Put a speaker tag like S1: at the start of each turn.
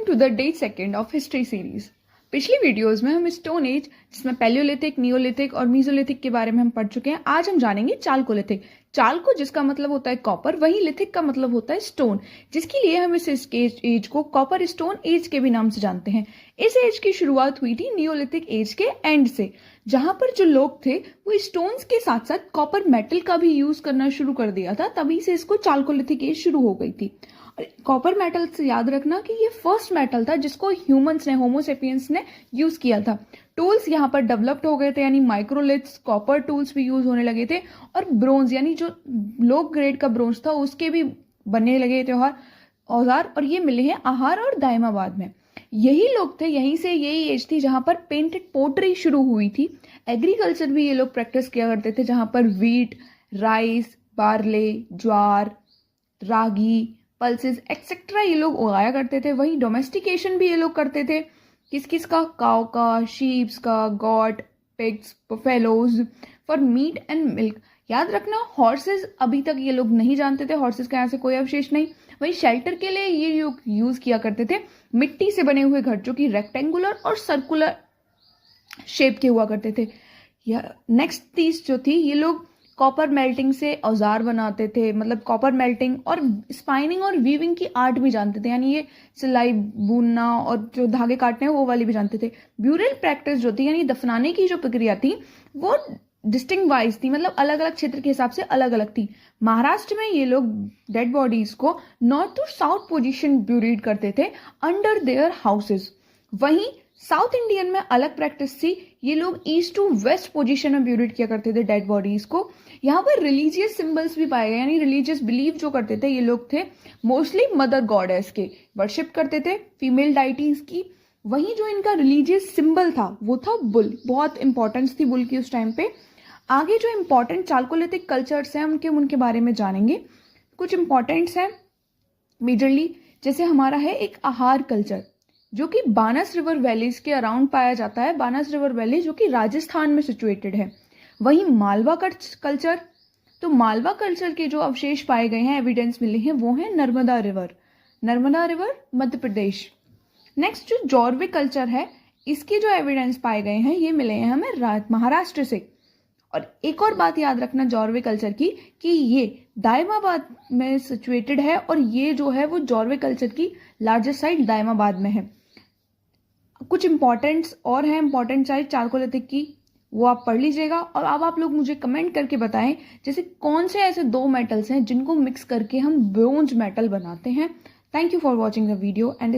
S1: To the day second of history series. पिछली videos में हम स्टोन एज जिसमें पैलियोलिथिक, नियोलिथिक और मीजोलिथिक के बारे में हम पढ़ चुके हैं। आज हम जानेंगे चालकोलिथिक। चालको जिसका मतलब होता है कॉपर, वही लिथिक का मतलब होता है स्टोन, जिसके लिए हम इस एज को कॉपर स्टोन एज के भी नाम से जानते हैं। इस एज की शुरुआत हुई थी नियोलिथिक एज के एंड से, जहां पर जो लोग थे वो स्टोन्स के साथ साथ कॉपर मेटल का भी यूज करना शुरू कर दिया था, तभी से इसको चालकोलिथिक एज शुरू हो गई थी। कॉपर मेटल से याद रखना कि ये फर्स्ट मेटल था जिसको ह्यूमंस ने, होमोसेपियंस ने यूज किया था। टूल्स यहाँ पर डेवलप्ड हो गए थे, यानी माइक्रोलिथ्स, कॉपर टूल्स भी यूज होने लगे थे, और ब्रोंज यानी जो लो ग्रेड का ब्रोंज था उसके भी बनने लगे थे औजार, और ये मिले हैं आहार और दायमाबाद में। यही लोग थे, यहीं से यही एज थी जहां पर पेंटेड पोट्री शुरू हुई थी। एग्रीकल्चर भी ये लोग प्रैक्टिस किया करते थे, जहां पर वीट, राइस, बार्ले, ज्वार, रागी, पल्सेस एक्सेट्रा ये लोग उगाया करते थे। वहीं डोमेस्टिकेशन भी ये लोग करते थे। किस किस का? काउ का, शीप्स का, got, pigs, buffaloes for meet and milk. याद रखना, हॉर्सेस अभी तक ये लोग नहीं जानते थे, हॉर्सेस का यहाँ से कोई अवशेष नहीं। वहीं शेल्टर के लिए ये लोग यूज किया करते थे मिट्टी से बने हुए घर, जो कि रेक्टेंगुलर और सर्कुलर शेप के हुआ करते थे। नेक्स्ट चीज जो थी, ये लोग कॉपर मेल्टिंग से औजार बनाते थे, मतलब कॉपर मेल्टिंग और स्पाइनिंग और वीविंग की आर्ट भी जानते थे, यानी ये सिलाई बुनना और जो धागे काटने हैं वो वाली भी जानते थे। ब्यूरल प्रैक्टिस जो थी, यानी दफनाने की जो प्रक्रिया थी, वो डिस्टिंक्ट वाइज थी, मतलब अलग अलग क्षेत्र के हिसाब से अलग अलग थी। महाराष्ट्र में ये लोग डेड बॉडीज को north to south position buried करते थे अंडर देयर हाउसेज। वहीं साउथ इंडियन में अलग प्रैक्टिस थी, ये लोग ईस्ट टू वेस्ट पोजीशन में ब्यूरिड किया करते थे डेड बॉडीज को। यहाँ पर रिलीजियस सिंबल्स भी पाए गए, यानी रिलीजियस बिलीफ जो करते थे ये लोग थे मोस्टली मदर गॉडेस के, वर्शिप करते थे फीमेल डाइटीज की। वहीं जो इनका रिलीजियस सिंबल था वो था बुल, बहुत इंपॉर्टेंस थी बुल की उस टाइम पे। आगे जो इंपॉर्टेंट चालकोलिथिक कल्चर्स हैं उनके बारे में जानेंगे। कुछ इंपॉर्टेंट्स हैं मेजरली, जैसे हमारा है एक आहार कल्चर, जो कि बानस रिवर वैलीज के अराउंड पाया जाता है। बानस रिवर वैली जो कि राजस्थान में सिचुएटेड है। वहीं मालवा कल्चर, तो मालवा कल्चर के जो अवशेष पाए गए हैं, एविडेंस मिले हैं, वो है नर्मदा रिवर मध्य प्रदेश। नेक्स्ट जो जॉर्वे कल्चर है, इसके जो एविडेंस पाए गए हैं ये मिले हैं हमें महाराष्ट्र से। और एक और बात याद रखना जॉर्वे कल्चर की, कि ये दायमाबाद में सिचुएटेड है, और ये जो है वो जॉर्वे कल्चर की लार्जेस्ट साइट दायमाबाद में है। कुछ इंपॉर्टेंट्स और हैं, इंपॉर्टेंट साइट चालकोलिथिक की, वो आप पढ़ लीजिएगा। और अब आप लोग मुझे कमेंट करके बताएं, जैसे कौन से ऐसे दो मेटल्स हैं जिनको मिक्स करके हम ब्रोंज मेटल बनाते हैं। Thank you for watching the video and